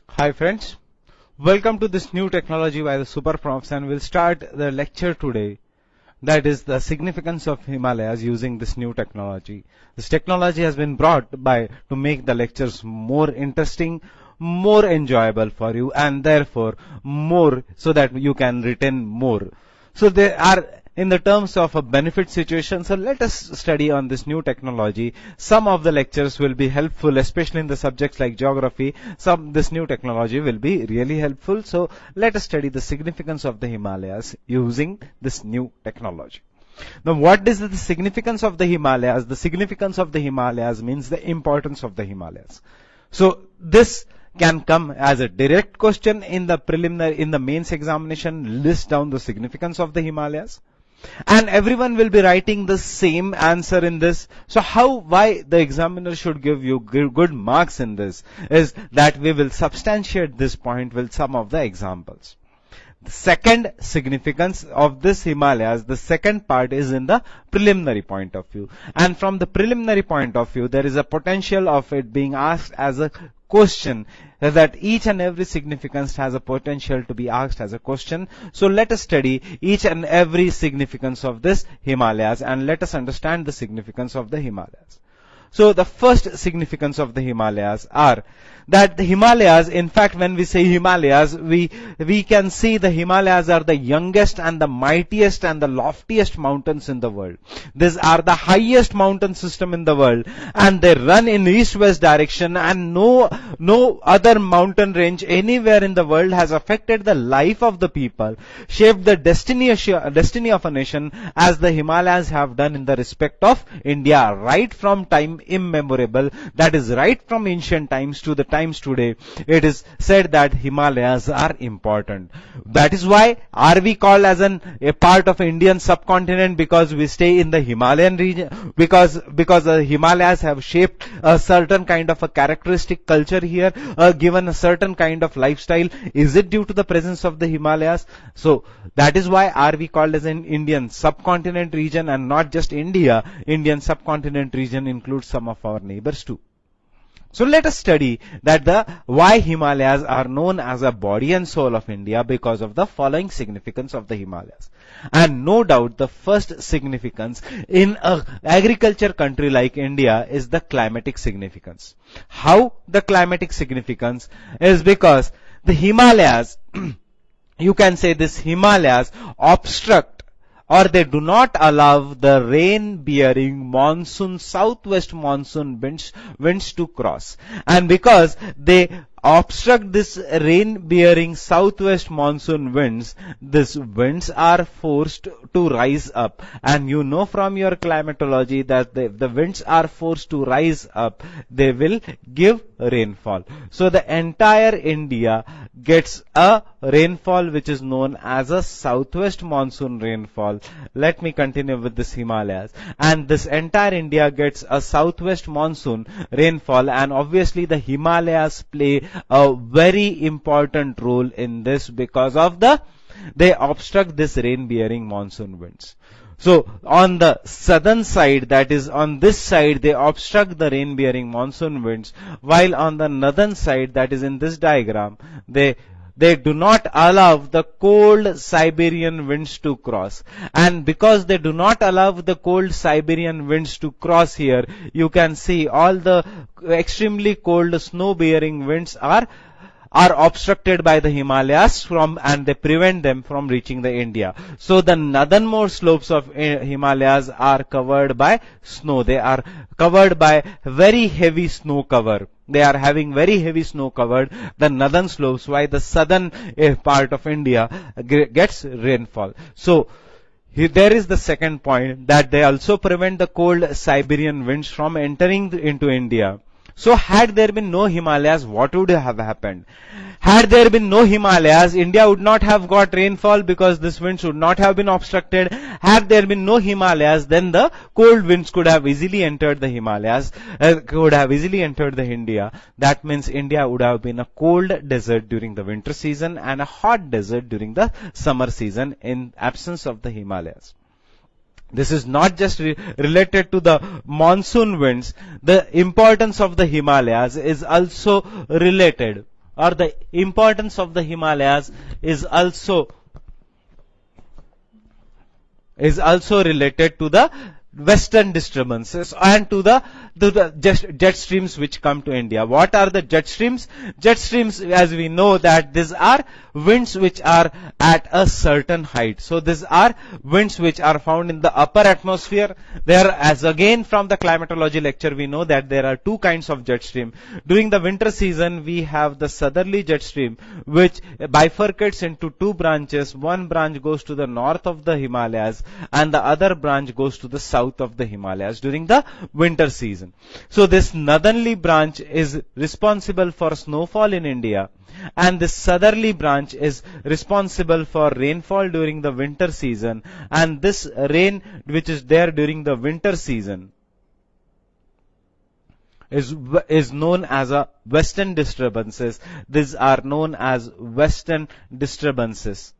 Hi friends, welcome to this new technology by the Super Profs, and we'll start the lecture today, that is the significance of Himalayas using this new technology. This technology has been brought by to make the lectures more interesting, more enjoyable for you, and therefore more so that you can retain more. So they are in the terms of a benefit situation. So let us study on this new technology. Some of the lectures will be helpful, especially in the subjects like geography. This new technology will be really helpful. So let us study the significance of the Himalayas using this new technology. Now, what is the significance of the Himalayas? The significance of the Himalayas means the importance of the Himalayas. So this can come as a direct question in the mains examination. List down the significance of the Himalayas, and everyone will be writing the same answer in this. So why the examiner should give you good marks in this is that we will substantiate this point with some of the examples. The second significance of this Himalayas, the second part is in the preliminary point of view. And from the preliminary point of view, there is a potential of it being asked as a question, that each and every significance has a potential to be asked as a question. So let us study each and every significance of this Himalayas, and let us understand the significance of the Himalayas. So the first significance of the Himalayas are that the Himalayas, in fact, when we say Himalayas, we can see the Himalayas are the youngest and the mightiest and the loftiest mountains in the world. These are the highest mountain system in the world, and they run in east-west direction, and no other mountain range anywhere in the world has affected the life of the people, shaped the destiny of a nation as the Himalayas have done in the respect of India, right from time immemorable, that is right from ancient times to the times today. It is said that Himalayas are important. That is why are we called as a part of Indian subcontinent, because we stay in the Himalayan region, because the Himalayas have shaped a certain kind of a characteristic culture here, given a certain kind of lifestyle. Is it due to the presence of the Himalayas? So that is why are we called as an Indian subcontinent region, and not just India. Indian subcontinent region includes some of our neighbors too. So let us study that why Himalayas are known as a body and soul of India, because of the following significance of the Himalayas. And no doubt the first significance in an agriculture country like India is the climatic significance. How the climatic significance is because the Himalayas, you can say this Himalayas obstruct, or they do not allow the rain-bearing southwest monsoon winds to cross. And because they obstruct this rain-bearing southwest monsoon winds, these winds are forced to rise up. And you know from your climatology that the winds are forced to rise up, they will give rainfall. So the entire India gets a rainfall which is known as a southwest monsoon rainfall. Let me continue with this Himalayas. And this entire India gets a southwest monsoon rainfall, and obviously the Himalayas play a very important role in this, because of they obstruct this rain-bearing monsoon winds. So on the southern side, that is on this side, they obstruct the rain-bearing monsoon winds, while on the northern side, that is in this diagram, they do not allow the cold Siberian winds to cross. And because they do not allow the cold Siberian winds to cross here, you can see all the extremely cold snow-bearing winds are obstructed by the Himalayas and they prevent them from reaching the India. So the northernmost slopes of Himalayas are covered by snow. They are covered by very heavy snow cover. They are having very heavy snow covered the northern slopes, while the southern part of India gets rainfall. So there is the second point, that they also prevent the cold Siberian winds from entering into India. So had there been no Himalayas, what would have happened? Had there been no Himalayas, India would not have got rainfall, because this winds would not have been obstructed. Had there been no Himalayas, then the cold winds could have easily entered the Himalayas, could have easily entered the India. That means India would have been a cold desert during the winter season and a hot desert during the summer season in absence of the Himalayas. This is not just related to the monsoon winds. The importance of the Himalayas is also related or the importance of the Himalayas is also related to the western disturbances and to the jet streams which come to India. What are the jet streams? Jet streams, as we know, that these are winds which are at a certain height. So these are winds which are found in the upper atmosphere. There, as again from the climatology lecture, we know that there are two kinds of jet stream. During the winter season, we have the southerly jet stream, which bifurcates into two branches. One branch goes to the north of the Himalayas and the other branch goes to the south of the Himalayas during the winter season. So this northerly branch is responsible for snowfall in India, and this southerly branch is responsible for rainfall during the winter season, and this rain which is there during the winter season is known as a western disturbances. These are known as western disturbances,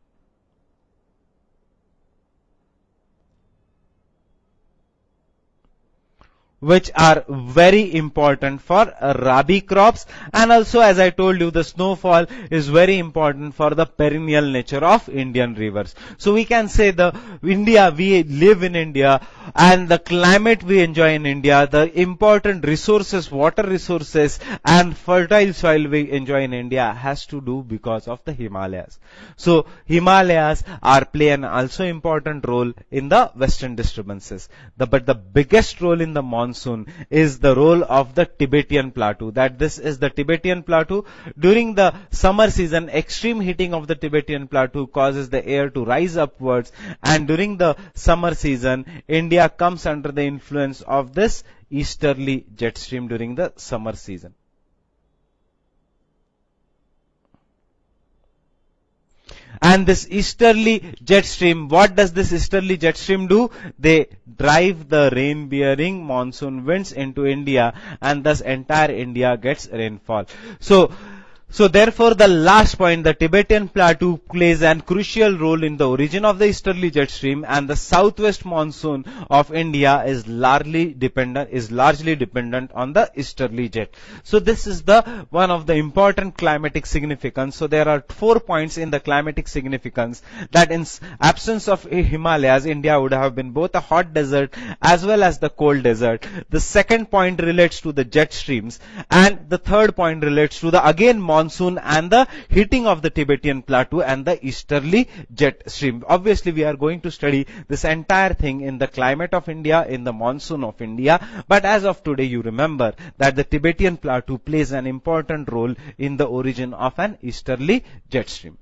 which are very important for rabi crops, and also, as I told you, the snowfall is very important for the perennial nature of Indian rivers. So we can say we live in India, and the climate we enjoy in India, the important resources, water resources and fertile soil we enjoy in India has to do because of the Himalayas. So Himalayas play an also important role in the western disturbances. But the biggest role in the monsoon is the role of the Tibetan plateau. That this is the Tibetan plateau. During the summer season, extreme heating of the Tibetan plateau causes the air to rise upwards, and during the summer season, India comes under the influence of this easterly jet stream during the summer season. And this easterly jet stream, what does this easterly jet stream do? They drive the rain-bearing monsoon winds into India, and thus entire India gets rainfall. So therefore, the last point, the Tibetan plateau plays an crucial role in the origin of the easterly jet stream, and the southwest monsoon of India is largely dependent on the easterly jet. So this is the one of the important climatic significance. So there are 4 points in the climatic significance, that in absence of Himalayas, India would have been both a hot desert as well as the cold desert. The second point relates to the jet streams, and the third point relates to the again monsoon and the heating of the Tibetan plateau and the easterly jet stream. Obviously, we are going to study this entire thing in the climate of India, in the monsoon of India. But as of today, you remember that the Tibetan plateau plays an important role in the origin of an easterly jet stream.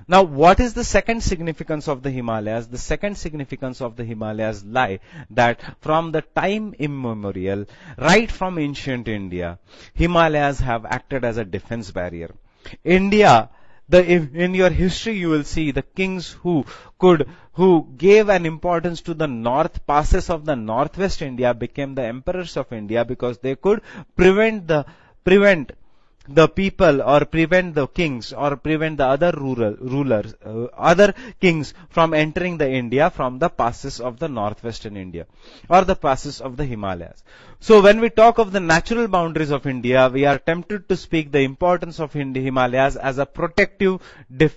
Now, what is the second significance of the Himalayas? The second significance of the Himalayas lie that from the time immemorial, right from ancient India, Himalayas have acted as a defense barrier. India, in your history, you will see the kings who gave an importance to the north passes of the northwest India became the emperors of India, because they could prevent the people, or prevent the kings, or prevent the other rulers, other kings from entering the India from the passes of the northwestern India, or the passes of the Himalayas. So when we talk of the natural boundaries of India, we are tempted to speak the importance of Himalayas as a protective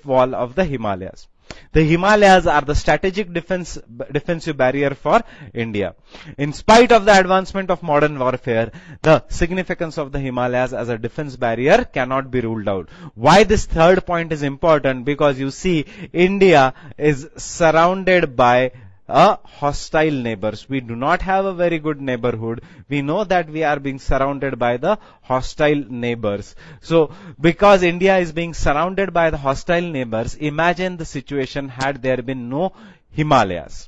wall of the Himalayas. The Himalayas are the strategic defensive barrier for India. In spite of the advancement of modern warfare, the significance of the Himalayas as a defense barrier cannot be ruled out. Why this third point is important? Because you see, India is surrounded by hostile neighbors. We do not have a very good neighborhood. We know that we are being surrounded by the hostile neighbors. So, because India is being surrounded by the hostile neighbors, imagine the situation had there been no Himalayas.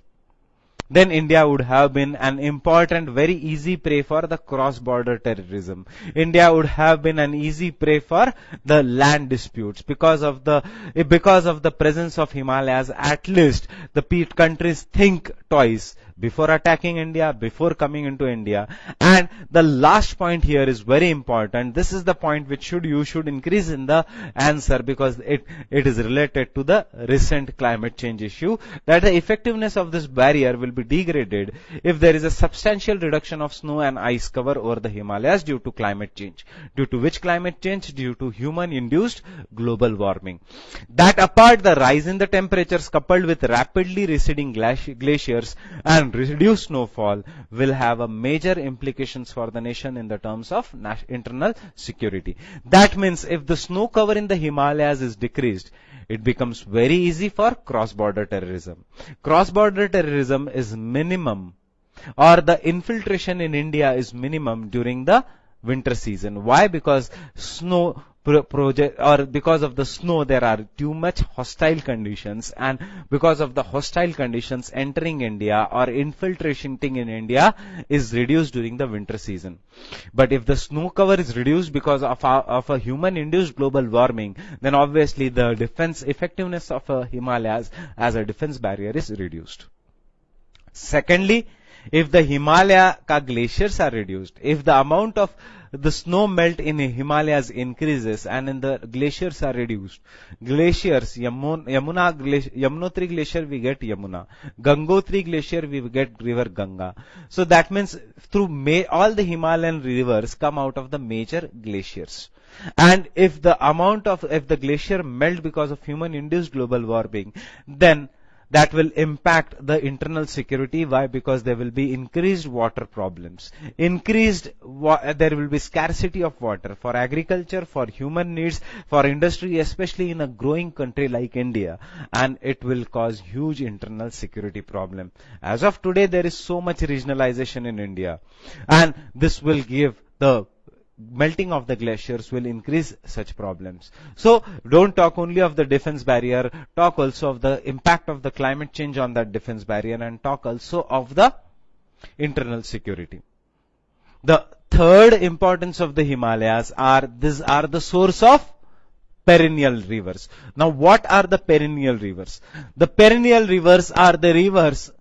Then India would have been an important, very easy prey for the cross-border terrorism. India would have been an easy prey for the land disputes. Because of the presence of Himalayas, at least the countries think twice before attacking India, before coming into India. And the last point here is very important. This is the point which you should increase in the answer, because it is related to the recent climate change issue, that the effectiveness of this barrier will be degraded if there is a substantial reduction of snow and ice cover over the Himalayas due to climate change. Due to which climate change? Due to human-induced global warming. That apart, the rise in the temperatures coupled with rapidly receding glaciers and reduced snowfall will have a major implications for the nation in the terms of internal security. That means if the snow cover in the Himalayas is decreased, it becomes very easy for cross-border terrorism. Cross-border terrorism is minimum, or the infiltration in India is minimum during the winter season. Why? Because because of the snow there are too much hostile conditions, and because of the hostile conditions, entering India or infiltration in India is reduced during the winter season. But if the snow cover is reduced because of a human induced global warming, then obviously the defense effectiveness of Himalayas as a defense barrier is reduced. Secondly, if the Himalaya glaciers are reduced, if the amount of the snow melt in Himalayas increases and in the glaciers are reduced, glaciers, Yamunotri glacier we get Yamuna, Gangotri glacier we get river Ganga. So that means through all the Himalayan rivers come out of the major glaciers. And if the glacier melt because of human induced global warming, then that will impact the internal security. Why? Because there will be increased water problems. There will be scarcity of water for agriculture, for human needs, for industry, especially in a growing country like India. And it will cause huge internal security problem. As of today, there is so much regionalization in India. And this will give the melting of the glaciers will increase such problems. So don't talk only of the defense barrier, talk also of the impact of the climate change on that defense barrier, and talk also of the internal security. The third importance of the Himalayas these are the source of perennial rivers. Now what are the perennial rivers? The perennial rivers are the rivers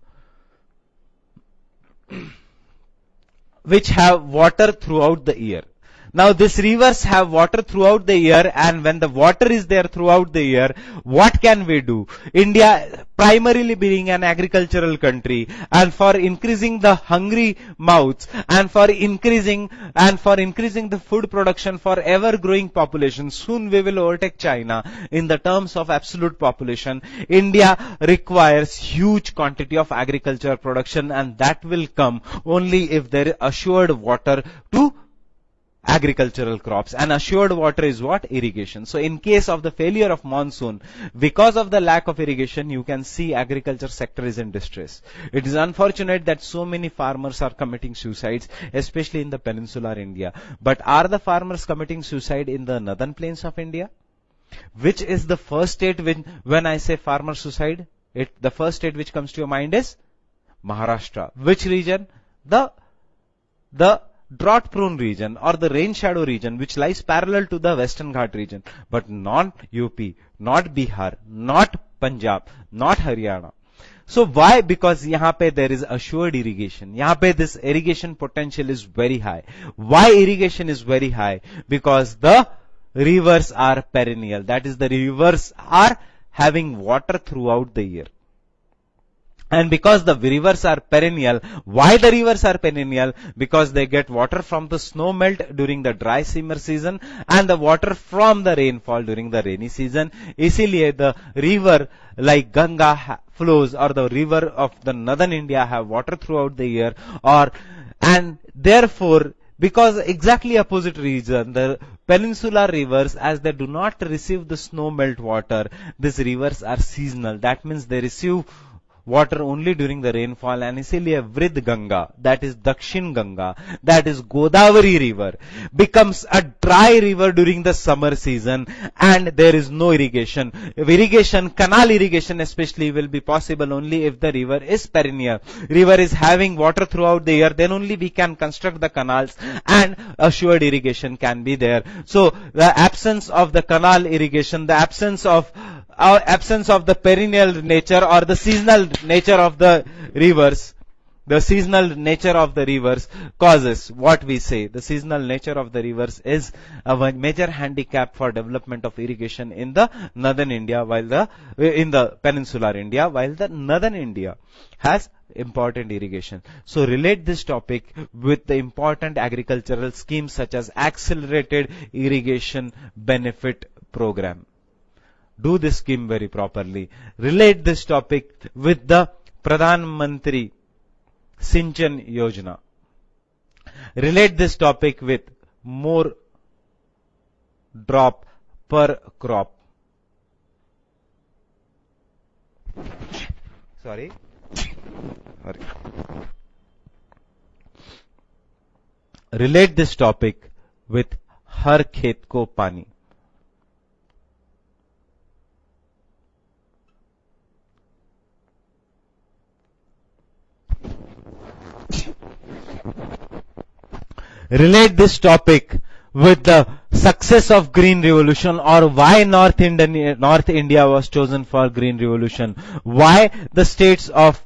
which have water throughout the year. Now these rivers have water throughout the year, and when the water is there throughout the year, what can we do? India primarily being an agricultural country, and for increasing the hungry mouths, and for increasing the food production for ever growing population, soon we will overtake China in the terms of absolute population. India requires huge quantity of agriculture production, and that will come only if there is assured water to agricultural crops. And assured water is what? Irrigation. So in case of the failure of monsoon, because of the lack of irrigation, you can see agriculture sector is in distress. It is unfortunate that so many farmers are committing suicides, especially in the peninsular India. But are the farmers committing suicide in the northern plains of India? Which is the first state when I say farmer suicide? The first state which comes to your mind is Maharashtra. Which region? The drought prone region, or the rain shadow region, which lies parallel to the Western Ghat region, but not UP, not Bihar, not Punjab, not Haryana. So why? Because यहाँ पे there is assured irrigation. यहाँ पे this irrigation potential is very high. Why irrigation is very high? Because the rivers are perennial. That is, the rivers are having water throughout the year. And because the rivers are perennial, why the rivers are perennial? Because they get water from the snow melt during the dry summer season and the water from the rainfall during the rainy season. इसीलिए the river like Ganga flows, or the river of the northern India have water throughout the year, and therefore, because exactly opposite reason, the peninsular rivers, as they do not receive the snow melt water, these rivers are seasonal. That means they receive water only during the rainfall, and इसीलिए Vrid Ganga, that is Dakshin Ganga, that is Godavari river, becomes a dry river during the summer season, and there is no irrigation. Canal irrigation especially, will be possible only if the river is perennial. River is having water throughout the year, then only we can construct the canals and assured irrigation can be there. So the absence of the canal irrigation, the absence of the perennial nature or the seasonal nature of the rivers the seasonal nature of the rivers causes what we say. The seasonal nature of the rivers is a major handicap for development of irrigation in the northern India, in the peninsular India, while the northern India has important irrigation. So relate this topic with the important agricultural schemes such as Accelerated Irrigation Benefit Program. Do this scheme very properly. Relate this topic with the Pradhan Mantri Sinchan Yojana. Relate this topic with more drop per crop. Sorry. Relate this topic with Har Khet Ko Pani. Relate this topic with the success of Green Revolution, or why North India was chosen for Green Revolution, why the states of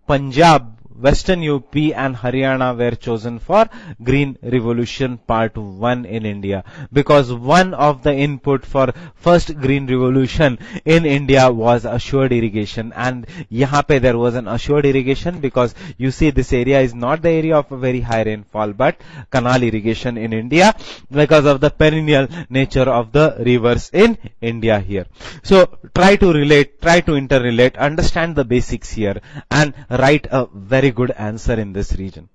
Punjab, Western UP and Haryana were chosen for Green Revolution Part 1 in India. Because one of the input for first Green Revolution in India was assured irrigation. And yahan pe there was an assured irrigation because you see this area is not the area of a very high rainfall but canal irrigation in India because of the perennial nature of the rivers in India here. So try to interrelate, understand the basics here and write a very good answer in this region.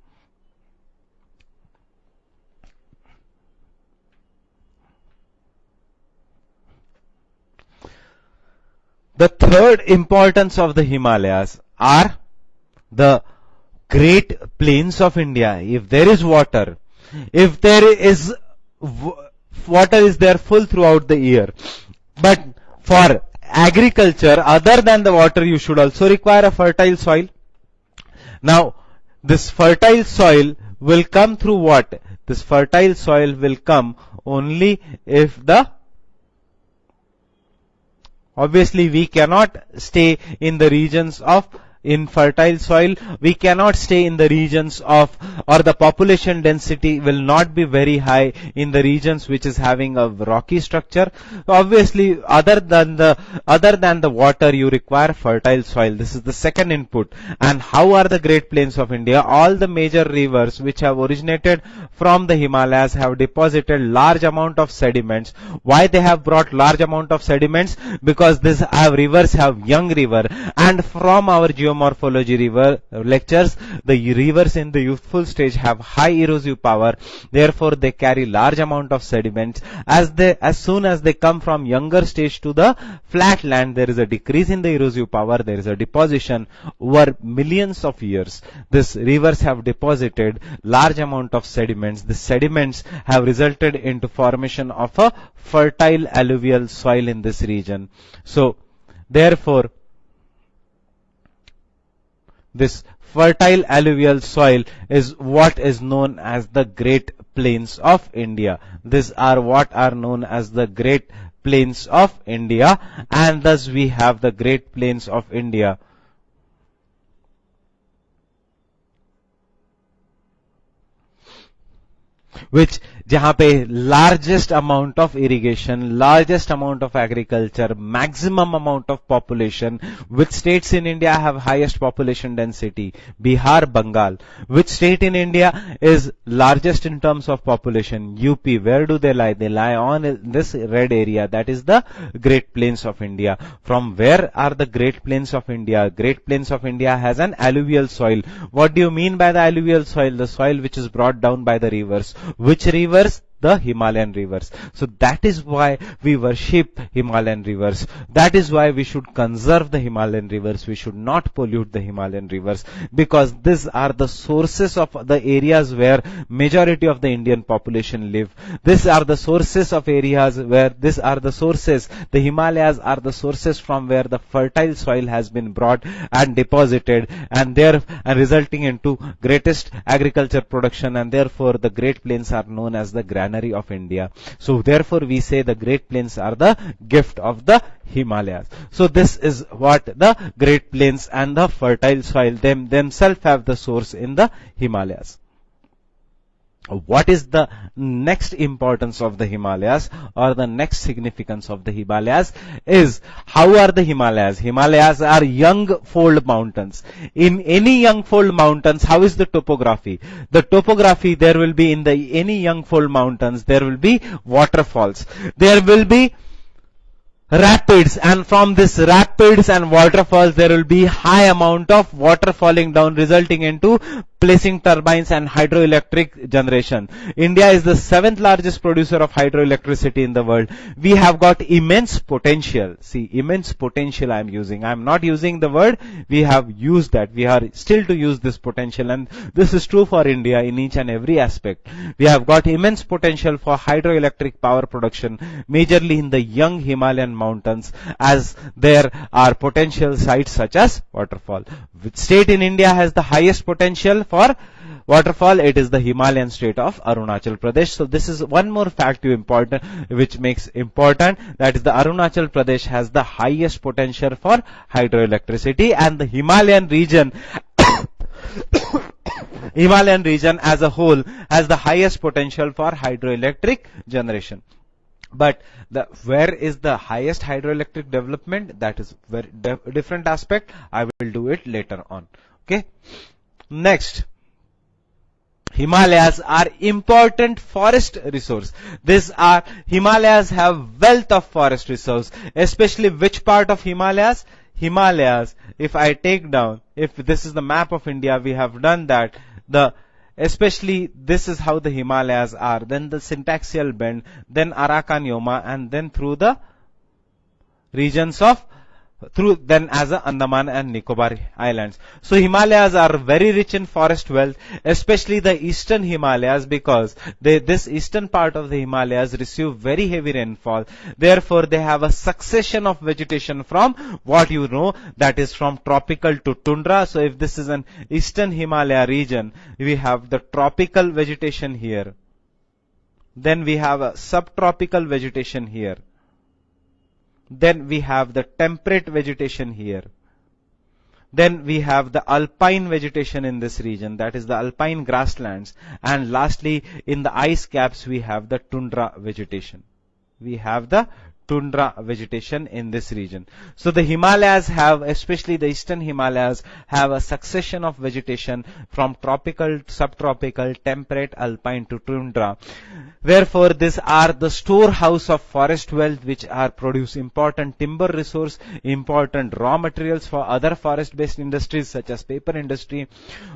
The third importance of the Himalayas are the great plains of India. If there is water, if there is water is there full throughout the year. But for agriculture, other than the water, you should also require a fertile soil. Now, this fertile soil will come through what? This fertile soil will come only if obviously we cannot stay in the regions of infertile soil. We cannot stay in the regions of, or the population density will not be very high in the regions which is having a rocky structure. Obviously, other than the water, you require fertile soil. This is the second input. And how are the Great Plains of India? All the major rivers which have originated from the Himalayas have deposited large amount of sediments. Why they have brought large amount of sediments? Because these rivers have young river, and from our geomorphology river lectures, the rivers in the youthful stage have high erosive power. Therefore, they carry large amount of sediments. As soon as they come from younger stage to the flat land, there is a decrease in the erosive power. There is a deposition over millions of years. These rivers have deposited large amount of sediments. The sediments have resulted into formation of a fertile alluvial soil in this region. So, therefore, this fertile alluvial soil is what is known as the Great Plains of India. These are what are known as the Great Plains of India, and thus we have the Great Plains of India, which जहां पे largest amount of irrigation, largest amount of agriculture, maximum amount of population. Which states in India have highest population density? Bihar, Bengal. Which state in India is largest in terms of population? UP. Where do they lie? They lie on this red area. That is the Great Plains of India. From where are the Great Plains of India? Great Plains of India has an alluvial soil. What do you mean by the alluvial soil? The soil which is brought down by the rivers. Which rivers? The Himalayan rivers. So that is why we worship Himalayan rivers. That is why we should conserve the Himalayan rivers. We should not pollute the Himalayan rivers, because these are the sources of the areas where majority of the Indian population live. These are the sources of areas where the Himalayas are the sources from where the fertile soil has been brought and deposited, and resulting into greatest agriculture production, and therefore the Great Plains are known as the granary granary of India. So therefore we say the Great Plains are the gift of the Himalayas. So this is what the Great Plains and the fertile soil themselves have the source in the Himalayas. What is the next importance of the Himalayas, or the next significance of the Himalayas is, how are the Himalayas? Himalayas are young fold mountains. In any young fold mountains, how is the topography? The topography, there will be in the any young fold mountains, there will be waterfalls. There will be rapids, and from this rapids and waterfalls there will be high amount of water falling down, resulting into placing turbines and hydroelectric generation. India is the 7th largest producer of hydroelectricity in the world. We have got immense potential. See, immense potential I am using. I am not using the word. We have used that. We are still to use this potential, and this is true for India in each and every aspect. We have got immense potential for hydroelectric power production, majorly in the young Himalayan mountains, as there are potential sites such as waterfall. Which state in India has the highest potential for waterfall? It is the Himalayan state of Arunachal Pradesh. So this is one more fact important, which makes important, that is the Arunachal Pradesh has the highest potential for hydroelectricity, and the Himalayan region Himalayan region as a whole has the highest potential for hydroelectric generation. But where is the highest hydroelectric development? That is very different aspect. I will do it later on. Okay. Next, Himalayas are important forest resource. Himalayas have wealth of forest resource. Especially which part of Himalayas? Himalayas, if I take down, if this is the map of India, we have done that. Especially this is how the Himalayas are, then the syntaxial bend, then Arakan Yoma, and then through the regions of, then as a Andaman and Nicobar Islands. So Himalayas are very rich in forest wealth, especially the eastern Himalayas, because this eastern part of the Himalayas receive very heavy rainfall. Therefore, they have a succession of vegetation from what you know, that is from tropical to tundra. So if this is an eastern Himalaya region, we have the tropical vegetation here. Then we have a subtropical vegetation here. Then we have the temperate vegetation here. Then we have the alpine vegetation in this region, that is the alpine grasslands. And lastly, in the ice caps, we have the tundra vegetation. We have the tundra vegetation in this region. So the Himalayas have, especially the eastern Himalayas, have a succession of vegetation from tropical, subtropical, temperate, alpine to tundra. Therefore, these are the storehouse of forest wealth, which are produce important timber resource, important raw materials for other forest-based industries such as paper industry.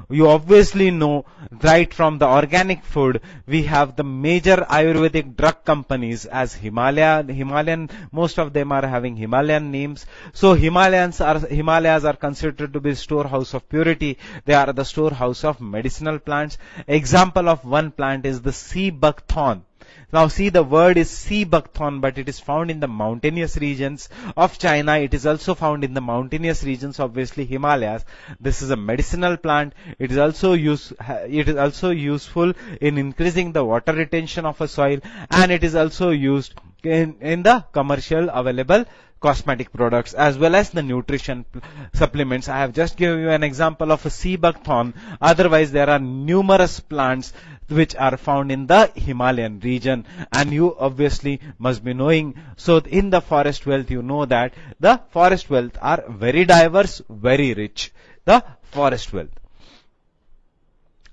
You obviously know, right from the organic food, we have the major Ayurvedic drug companies as Himalayan, most of them are having Himalayan names. So Himalayas are considered to be storehouse of purity. They are the storehouse of medicinal plants. Example of one plant is the sea buckthorn. Now see, the word is sea buckthorn, but it is found in the mountainous regions of China. It is also found in the mountainous regions, obviously Himalayas. This is a medicinal plant. It is also useful in increasing the water retention of a soil, and it is also used in the commercial available cosmetic products as well as the nutrition supplements. I have just given you an example of a sea buckthorn. Otherwise, there are numerous plants which are found in the Himalayan region, and you obviously must be knowing. So in the forest wealth, you know that the forest wealth are very diverse, very rich. The forest wealth.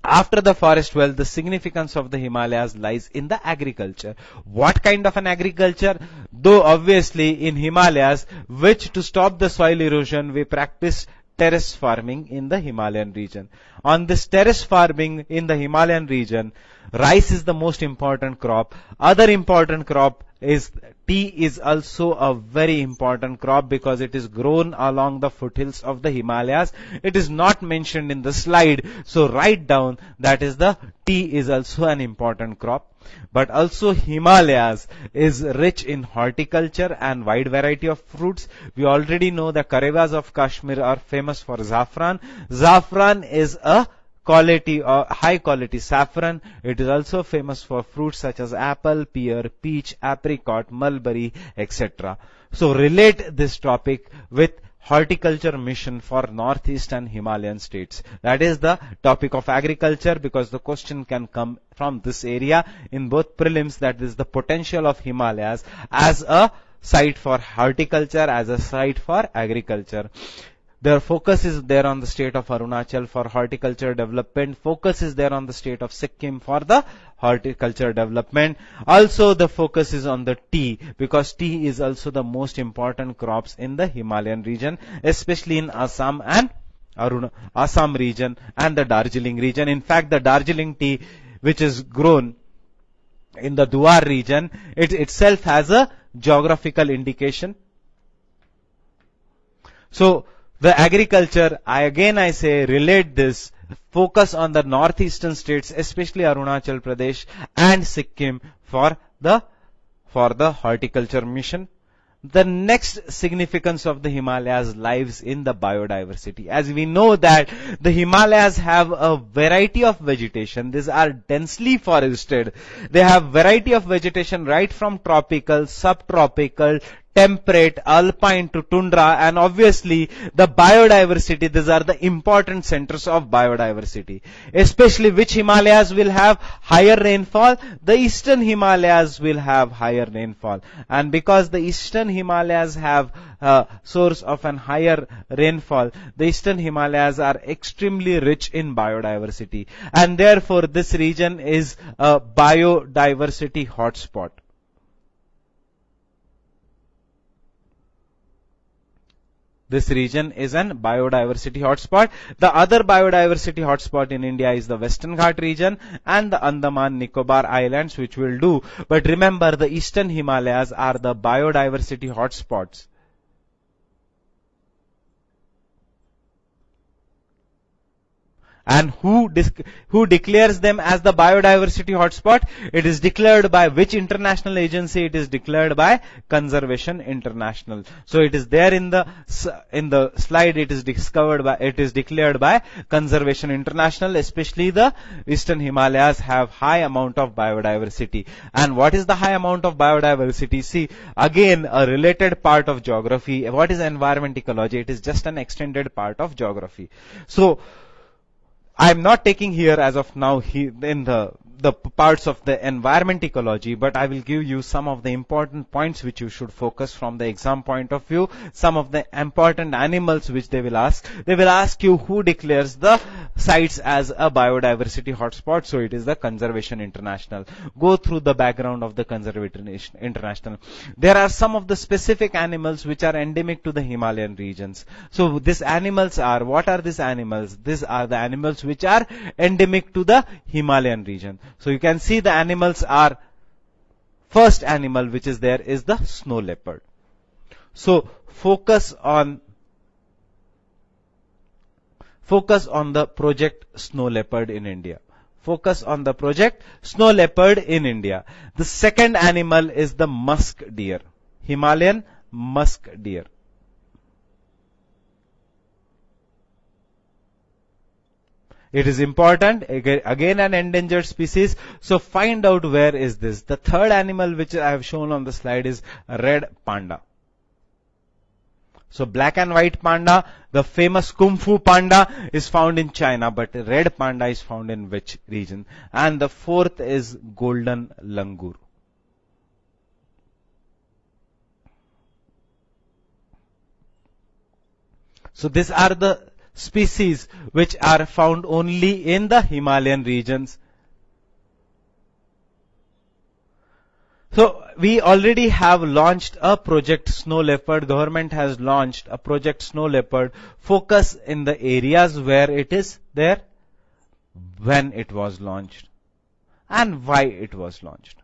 After the forest wealth, the significance of the Himalayas lies in the agriculture. What kind of an agriculture? Though obviously in Himalayas, which to stop the soil erosion, we practice terrace farming in the Himalayan region. On this terrace farming in the Himalayan region, rice is the most important crop. Other important crop is tea is also a very important crop because it is grown along the foothills of the Himalayas. It is not mentioned in the slide, so write down that is the tea is also an important crop. But also Himalayas is rich in horticulture and wide variety of fruits. We already know the Karewas of Kashmir are famous for saffron. Saffron is a quality or high quality saffron. It is also famous for fruits such as apple, pear, peach, apricot, mulberry, etc. So relate this topic with horticulture mission for northeastern Himalayan states. That is the topic of agriculture, because the question can come from this area in both prelims. That is the potential of Himalayas as a site for horticulture, as a site for agriculture. Their focus is there on the state of Arunachal for horticulture development. Focus is there on the state of Sikkim for the horticulture development. Also, the focus is on the tea, because tea is also the most important crops in the Himalayan region, especially in Assam and Assam region and the Darjeeling region. In fact, the Darjeeling tea, which is grown in the Duar region, it itself has a geographical indication. So, the agriculture, I say, relate this, focus on the northeastern states, especially Arunachal Pradesh and Sikkim for the horticulture mission. The next significance of the Himalayas lies in the biodiversity. As we know that the Himalayas have a variety of vegetation. These are densely forested. They have variety of vegetation right from tropical, subtropical, temperate, alpine to tundra, and obviously the biodiversity. These are the important centers of biodiversity. Especially which Himalayas will have higher rainfall? The eastern Himalayas will have higher rainfall. And because the eastern Himalayas have a source of an higher rainfall, the eastern Himalayas are extremely rich in biodiversity. And therefore this region is a biodiversity hotspot. This region is an biodiversity hotspot. The other biodiversity hotspot in India is the Western Ghat region and the Andaman Nicobar Islands, which will do. But remember, the Eastern Himalayas are the biodiversity hotspots. And who declares them as the biodiversity hotspot? It is declared by which international agency? It is declared by Conservation International. So it is there in the slide. It is declared by Conservation International. Especially the Eastern Himalayas have high amount of biodiversity. And what is the high amount of biodiversity? See, again, a related part of geography. What is environment ecology? It is just an extended part of geography. So I am not taking here as of now in the parts of the environment ecology, but I will give you some of the important points which you should focus from the exam point of view, some of the important animals which they will ask. They will ask you who declares the sites as a biodiversity hotspot. So it is the Conservation International. Go through the background of the Conservation International. There are some of the specific animals which are endemic to the Himalayan regions. So these animals are, what are these animals? These are the animals which are endemic to the Himalayan region. So you can see the animals are, first animal which is there is the snow leopard. So focus on the project snow leopard in India. Focus on the project snow leopard in India. The second animal is the musk deer, Himalayan musk deer. It is important, again an endangered species. So find out where is this. The third animal which I have shown on the slide is red panda. So black and white panda, the famous Kung Fu panda is found in China, but red panda is found in which region? And the fourth is golden langur. So these are the species which are found only in the Himalayan regions. So we already have launched a project snow leopard. Government has launched a project snow leopard. Focus in the areas where it is there, when it was launched, and why it was launched.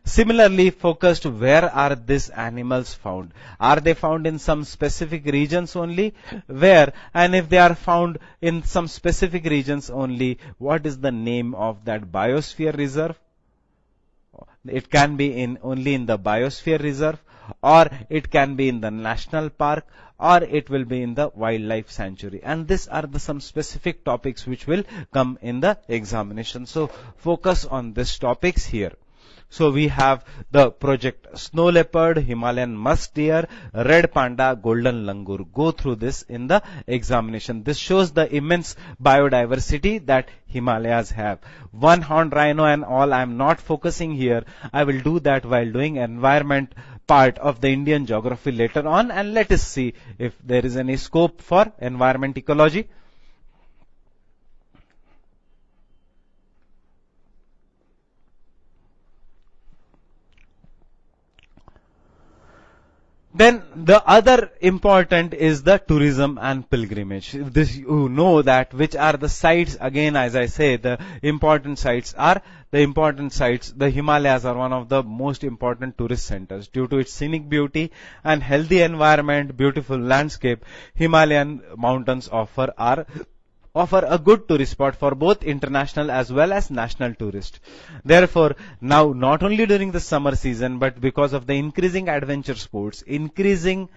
Similarly focused, where are these animals found? Are they found in some specific regions only? Where? And if they are found in some specific regions only, what is the name of that biosphere reserve? It can be only in the biosphere reserve, or it can be in the national park, or it will be in the wildlife sanctuary. And these are the some specific topics which will come in the examination. So focus on these topics here. So we have the project snow leopard, Himalayan musk deer, red panda, golden langur. Go through this in the examination. This shows the immense biodiversity that Himalayas have. One horned rhino and all, I am not focusing here. I will do that while doing environment part of the Indian geography later on, and let us see if there is any scope for environment ecology. Then the other important is the tourism and pilgrimage. This you know that which are the sites. Again, as I say, the important sites. The Himalayas are one of the most important tourist centers due to its scenic beauty and healthy environment, beautiful landscape. Himalayan mountains offer a good tourist spot for both international as well as national tourists. Therefore, now not only during the summer season, but because of the increasing adventure sports, increasing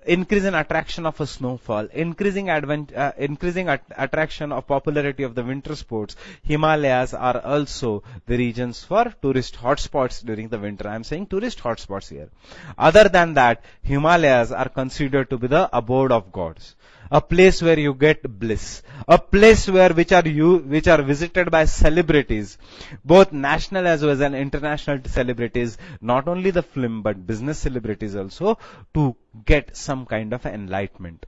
in attraction of a snowfall, increasing attraction of popularity of the winter sports, Himalayas are also the regions for tourist hotspots during the winter. I am saying tourist hotspots here. Other than that, Himalayas are considered to be the abode of gods, a place where you get bliss, a place which are visited by celebrities, both national as well as international celebrities, not only the film but business celebrities also, to get some kind of enlightenment.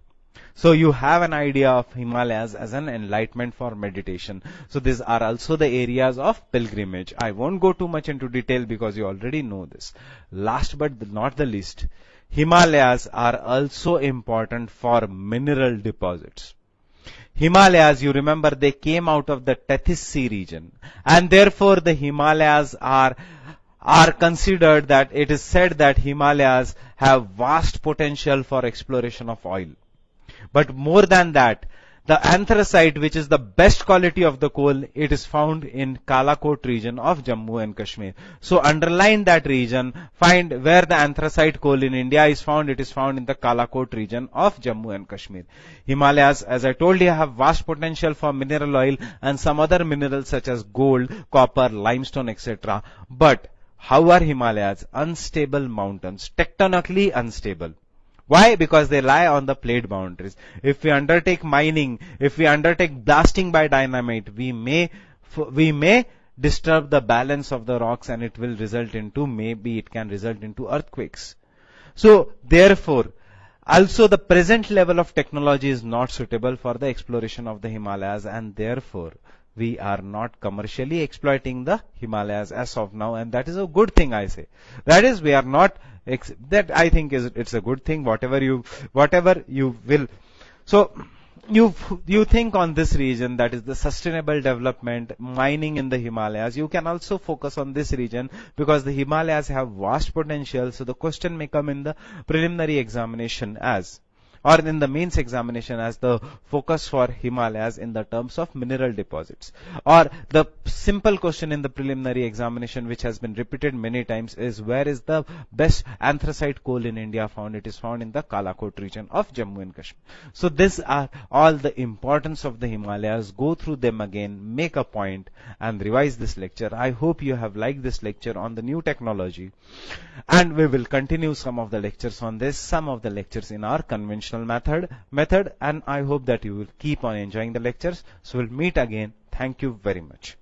So you have an idea of Himalayas as an enlightenment for meditation. So these are also the areas of pilgrimage. I won't go too much into detail because you already know this. Last but not the least, Himalayas are also important for mineral deposits. Himalayas, you remember, they came out of the Tethys Sea region, and therefore the Himalayas are considered that it is said that Himalayas have vast potential for exploration of oil. But more than that, the anthracite, which is the best quality of the coal, it is found in Kalakot region of Jammu and Kashmir. So underline that region, find where the anthracite coal in India is found. It is found in the Kalakot region of Jammu and Kashmir. Himalayas, as I told you, have vast potential for mineral oil and some other minerals such as gold, copper, limestone, etc. But how are Himalayas? Unstable mountains, tectonically unstable. Why? Because they lie on the plate boundaries. If we undertake mining, if we undertake blasting by dynamite, we may disturb the balance of the rocks, and it can result into earthquakes. So therefore, also the present level of technology is not suitable for the exploration of the Himalayas, and therefore we are not commercially exploiting the Himalayas as of now, and that is a good thing, I say. That is, we are not, that I think it's a good thing, whatever you will. So, you think on this region, that is the sustainable development, mining in the Himalayas. You can also focus on this region because the Himalayas have vast potential. So the question may come in the preliminary examination or in the mains examination as the focus for Himalayas in the terms of mineral deposits. Or the simple question in the preliminary examination, which has been repeated many times, is where is the best anthracite coal in India found? It is found in the Kalakot region of Jammu and Kashmir. So these are all the importance of the Himalayas. Go through them again, make a point, and revise this lecture. I hope you have liked this lecture on the new technology. And we will continue some of the lectures on this, some of the lectures in our conventional method, and I hope that you will keep on enjoying the lectures. So we'll meet again. Thank you very much.